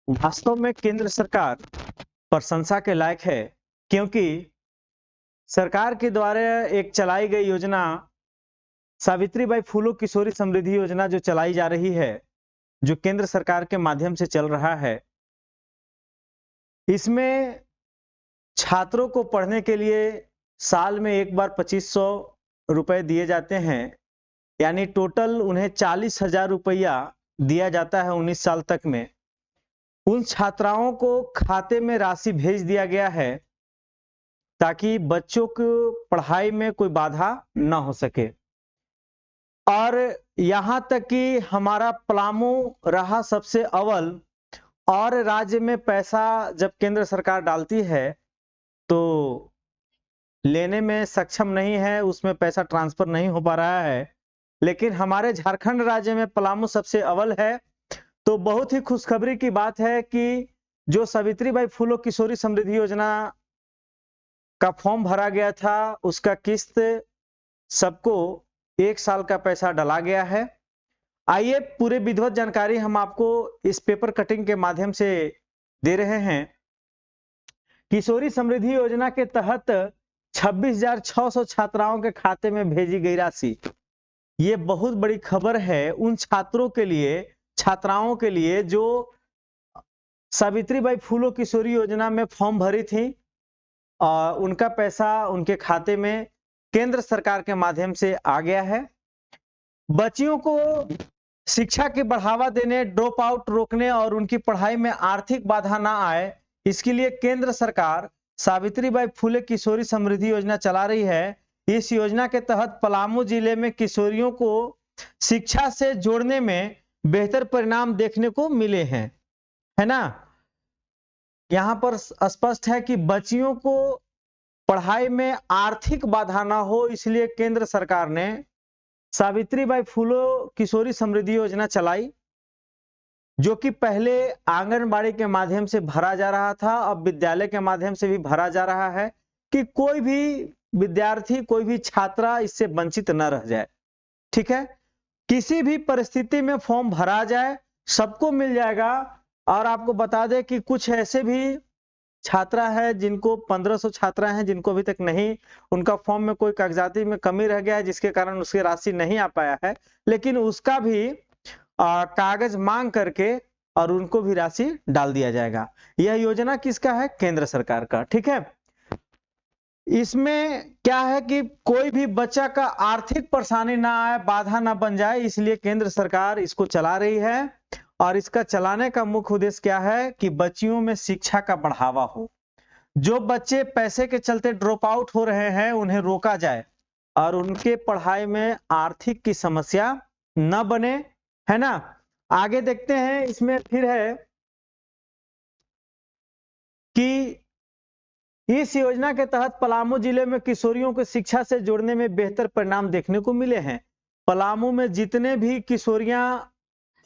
वास्तव में केंद्र सरकार प्रशंसा के लायक है, क्योंकि सरकार के द्वारा एक चलाई गई योजना सावित्रीबाई फूलो किशोरी समृद्धि योजना जो चलाई जा रही है, जो केंद्र सरकार के माध्यम से चल रहा है, इसमें छात्रों को पढ़ने के लिए साल में एक बार 2500 रुपए दिए जाते हैं, यानी टोटल उन्हें 40,000 रुपया दिया जाता है 19 साल तक में। उन छात्राओं को खाते में राशि भेज दिया गया है ताकि बच्चों को पढ़ाई में कोई बाधा न हो सके। और यहां तक कि हमारा पलामू रहा सबसे अव्वल, और राज्य में पैसा जब केंद्र सरकार डालती है तो लेने में सक्षम नहीं है, उसमें पैसा ट्रांसफर नहीं हो पा रहा है, लेकिन हमारे झारखंड राज्य में पलामू सबसे अव्वल है। तो बहुत ही खुशखबरी की बात है कि जो सावित्रीबाई फूलो किशोरी समृद्धि योजना का फॉर्म भरा गया था, उसका किस्त सबको 1 साल का पैसा डला गया है। आइए पूरे विधिवत जानकारी हम आपको इस पेपर कटिंग के माध्यम से दे रहे हैं। किशोरी समृद्धि योजना के तहत 26,600 छात्राओं के खाते में भेजी गई राशि, ये बहुत बड़ी खबर है उन छात्रों के लिए, छात्राओं के लिए जो सावित्रीबाई फूलो किशोरी योजना में फॉर्म भरी थी। उनका पैसा उनके खाते में केंद्र सरकार के माध्यम से आ गया है। बच्चियों को शिक्षा की बढ़ावा देने, ड्रॉप आउट रोकने और उनकी पढ़ाई में आर्थिक बाधा ना आए, इसके लिए केंद्र सरकार सावित्रीबाई फूले किशोरी समृद्धि योजना चला रही है। इस योजना के तहत पलामू जिले में किशोरियों को शिक्षा से जोड़ने में बेहतर परिणाम देखने को मिले हैं, है ना। यहां पर स्पष्ट है कि बच्चियों को पढ़ाई में आर्थिक बाधा ना हो, इसलिए केंद्र सरकार ने सावित्रीबाई फूलो किशोरी समृद्धि योजना चलाई, जो कि पहले आंगनबाड़ी के माध्यम से भरा जा रहा था, अब विद्यालय के माध्यम से भी भरा जा रहा है कि कोई भी विद्यार्थी, कोई भी छात्रा इससे वंचित न रह जाए। ठीक है, किसी भी परिस्थिति में फॉर्म भरा जाए, सबको मिल जाएगा। और आपको बता दें कि कुछ ऐसे भी छात्रा है जिनको 1500 छात्रा हैं जिनको अभी तक नहीं, उनका फॉर्म में कोई कागजाती में कमी रह गया है, जिसके कारण उसकी राशि नहीं आ पाया है, लेकिन उसका भी कागज मांग करके और उनको भी राशि डाल दिया जाएगा। यह योजना किसका है? केंद्र सरकार का। ठीक है, इसमें क्या है कि कोई भी बच्चा का आर्थिक परेशानी ना आए, बाधा ना बन जाए, इसलिए केंद्र सरकार इसको चला रही है। और इसका चलाने का मुख्य उद्देश्य क्या है कि बच्चियों में शिक्षा का बढ़ावा हो। जो बच्चे पैसे के चलते ड्रॉप आउट हो रहे हैं उन्हें रोका जाए और उनके पढ़ाई में आर्थिक की समस्या न बने, है ना। आगे देखते हैं, इसमें फिर है कि इस योजना के तहत पलामू जिले में किशोरियों को शिक्षा से जोड़ने में बेहतर परिणाम देखने को मिले हैं। पलामू में जितने भी किशोरियां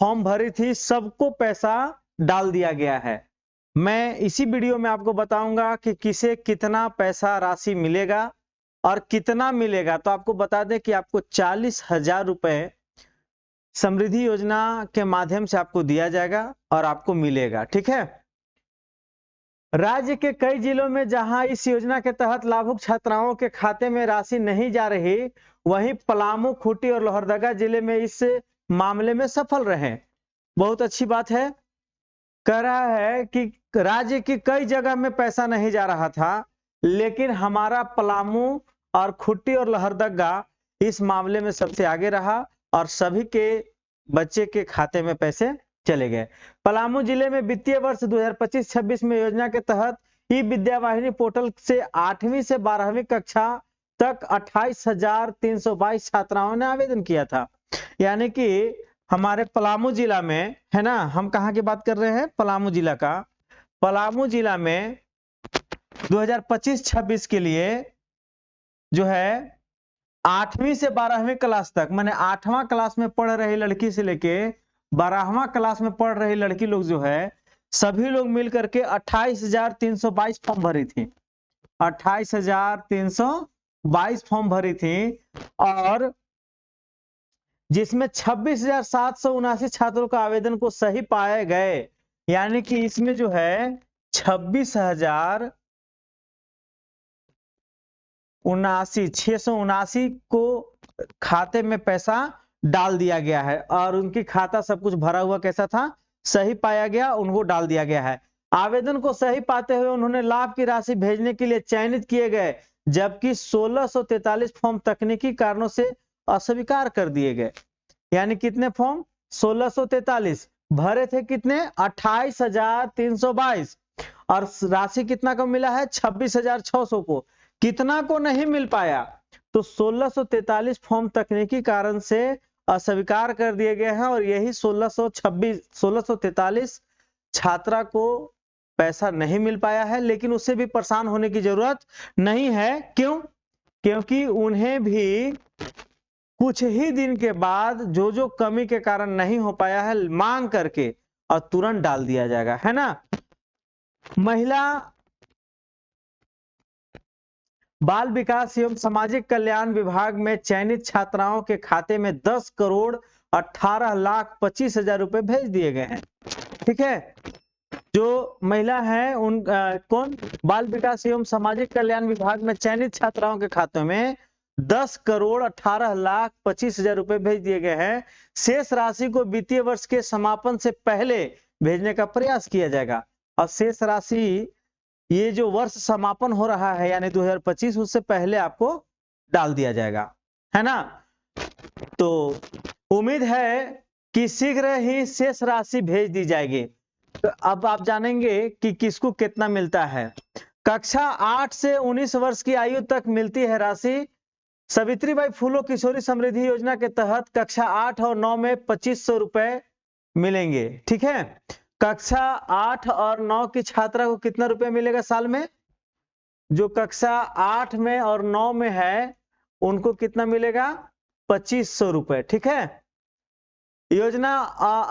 फॉर्म भरी थी, सबको पैसा डाल दिया गया है। मैं इसी वीडियो में आपको बताऊंगा कि किसे कितना पैसा राशि मिलेगा और कितना मिलेगा। तो आपको बता दें कि आपको 40,000 रुपए समृद्धि योजना के माध्यम से आपको दिया जाएगा और आपको मिलेगा। ठीक है, राज्य के कई जिलों में जहां इस योजना के तहत लाभुक छात्राओं के खाते में राशि नहीं जा रही, वहीं पलामू, खूंटी और लोहरदगा जिले में इस मामले में सफल रहे। बहुत अच्छी बात है। कह रहा है कि राज्य की कई जगह में पैसा नहीं जा रहा था, लेकिन हमारा पलामू और खूंटी और लोहरदगा इस मामले में सबसे आगे रहा और सभी के बच्चे के खाते में पैसे चले गए। पलामू जिले में वित्तीय वर्ष 2025-26 में योजना के तहत ई विद्यावाहिनी पोर्टल से 8वीं से 12वीं कक्षा तक 28,322 छात्राओं ने आवेदन किया था। यानी कि हमारे पलामू जिला में, है ना, हम कहाँ की बात कर रहे हैं? पलामू जिला का। पलामू जिला में 2025-26 के लिए जो है 8वीं से 12वीं क्लास तक, माने 8वां क्लास में पढ़ रही लड़की से लेके 12वां क्लास में पढ़ रही लड़की लोग जो है, सभी लोग मिलकर के 28,322 फॉर्म भरी थी। 28,322 फॉर्म भरी थी और जिसमें 26,779 छात्रों का आवेदन को सही पाए गए। यानी कि इसमें जो है 26,679 को खाते में पैसा डाल दिया गया है और उनकी खाता सब कुछ भरा हुआ कैसा था, सही पाया गया, उनको डाल दिया गया है। आवेदन को सही पाते हुए उन्होंने लाभ की राशि भेजने के लिए चयनित किए गए, जबकि 1643 फॉर्म तकनीकी कारणों से अस्वीकार कर दिए गए। यानी कितने फॉर्म? 1643 भरे थे, कितने? 28,322 और राशि कितना को मिला है? 26,600 को। कितना को नहीं मिल पाया? तो 1643 फॉर्म तकनीकी कारण से अस्वीकार कर दिए गए हैं और यही 1643 छात्रा को पैसा नहीं मिल पाया है। लेकिन उससे भी परेशान होने की जरूरत नहीं है। क्यों? क्योंकि उन्हें भी कुछ ही दिन के बाद जो कमी के कारण नहीं हो पाया है मांग करके और तुरंत डाल दिया जाएगा, है ना। महिला बाल विकास एवं सामाजिक कल्याण विभाग में चयनित छात्राओं के खाते में 10,18,25,000 रुपए भेज दिए गए हैं। ठीक है, जो महिला है उन कौन? बाल विकास एवं सामाजिक कल्याण विभाग में चयनित छात्राओं के खाते में 10,18,25,000 रुपए भेज दिए गए हैं। शेष राशि को वित्तीय वर्ष के समापन से पहले भेजने का प्रयास किया जाएगा। और शेष राशि ये जो वर्ष समापन हो रहा है यानी 2025, उससे पहले आपको डाल दिया जाएगा, है ना। तो उम्मीद है कि शीघ्र ही शेष राशि भेज दी जाएगी। तो अब आप जानेंगे कि किसको कितना मिलता है। कक्षा 8 से 19 वर्ष की आयु तक मिलती है राशि। सावित्रीबाई फूलो किशोरी समृद्धि योजना के तहत कक्षा 8 और 9 में 2500 रुपए मिलेंगे। ठीक है, कक्षा 8 और 9 की छात्रा को कितना रुपया मिलेगा साल में? जो कक्षा 8 में और 9 में है उनको कितना मिलेगा? 2500 रुपए। ठीक है, योजना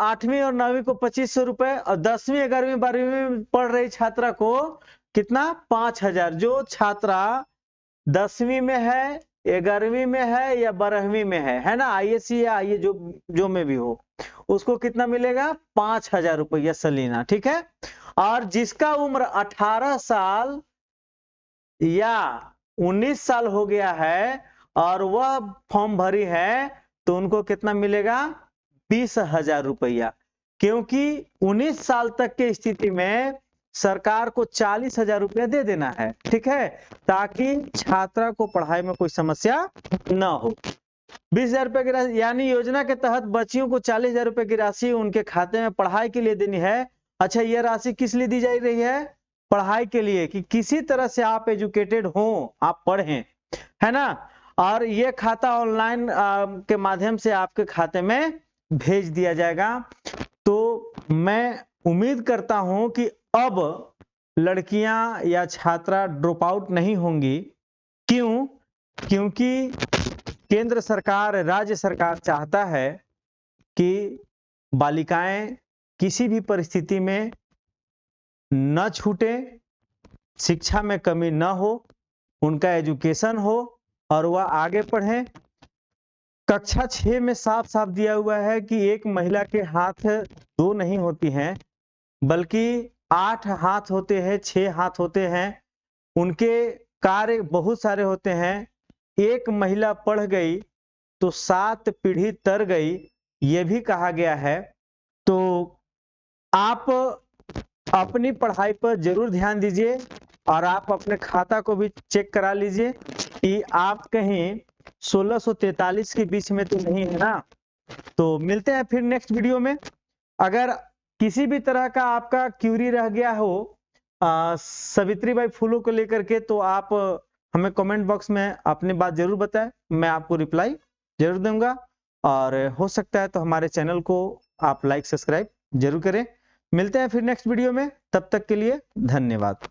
8वीं और 9वीं को 2500 रुपए और 10वीं 11वीं 12वीं में पढ़ रही छात्रा को कितना? 5000। जो छात्रा 10वीं में है, 11वीं में है या 12वीं में है ना, आईएससी या आईए जो में भी हो, उसको कितना मिलेगा? 5000 रुपया सलीना। ठीक है, और जिसका उम्र 18 साल या 19 साल हो गया है और वह फॉर्म भरी है तो उनको कितना मिलेगा? 20,000 रुपया। क्योंकि 19 साल तक की स्थिति में सरकार को 40,000 रुपया दे देना है। ठीक है, ताकि छात्रा को पढ़ाई में कोई समस्या न हो। 20,000 रुपए की राशि, यानी योजना के तहत बच्चियों को 40,000 रुपए की राशि उनके खाते में पढ़ाई के लिए देनी है। अच्छा, यह राशि किस लिए दी जा रही है? पढ़ाई के लिए, कि किसी तरह से आप एजुकेटेड हो, आप पढ़ें, है ना। और ये खाता ऑनलाइन के माध्यम से आपके खाते में भेज दिया जाएगा। तो मैं उम्मीद करता हूं कि अब लड़कियां या छात्रा ड्रॉप आउट नहीं होंगी। क्यों? क्योंकि केंद्र सरकार, राज्य सरकार चाहता है कि बालिकाएं किसी भी परिस्थिति में न छूटे, शिक्षा में कमी न हो, उनका एजुकेशन हो और वह आगे पढ़ें। कक्षा 6 में साफ साफ दिया हुआ है कि एक महिला के हाथ 2 नहीं होती हैं, बल्कि 8 हाथ होते हैं, 6 हाथ होते हैं। उनके कार्य बहुत सारे होते हैं। एक महिला पढ़ गई तो 7 पीढ़ी तर गई, यह भी कहा गया है। तो आप अपनी पढ़ाई पर जरूर ध्यान दीजिए और आप अपने खाता को भी चेक करा लीजिए कि आप कहीं 1643 के बीच में तो नहीं है ना। तो मिलते हैं फिर नेक्स्ट वीडियो में। अगर किसी भी तरह का आपका क्यूरी रह गया हो सावित्रीबाई फूलो को लेकर के, तो आप हमें कमेंट बॉक्स में अपनी बात जरूर बताएं, मैं आपको रिप्लाई जरूर दूंगा। और हो सकता है तो हमारे चैनल को आप लाइक सब्सक्राइब जरूर करें। मिलते हैं फिर नेक्स्ट वीडियो में, तब तक के लिए धन्यवाद।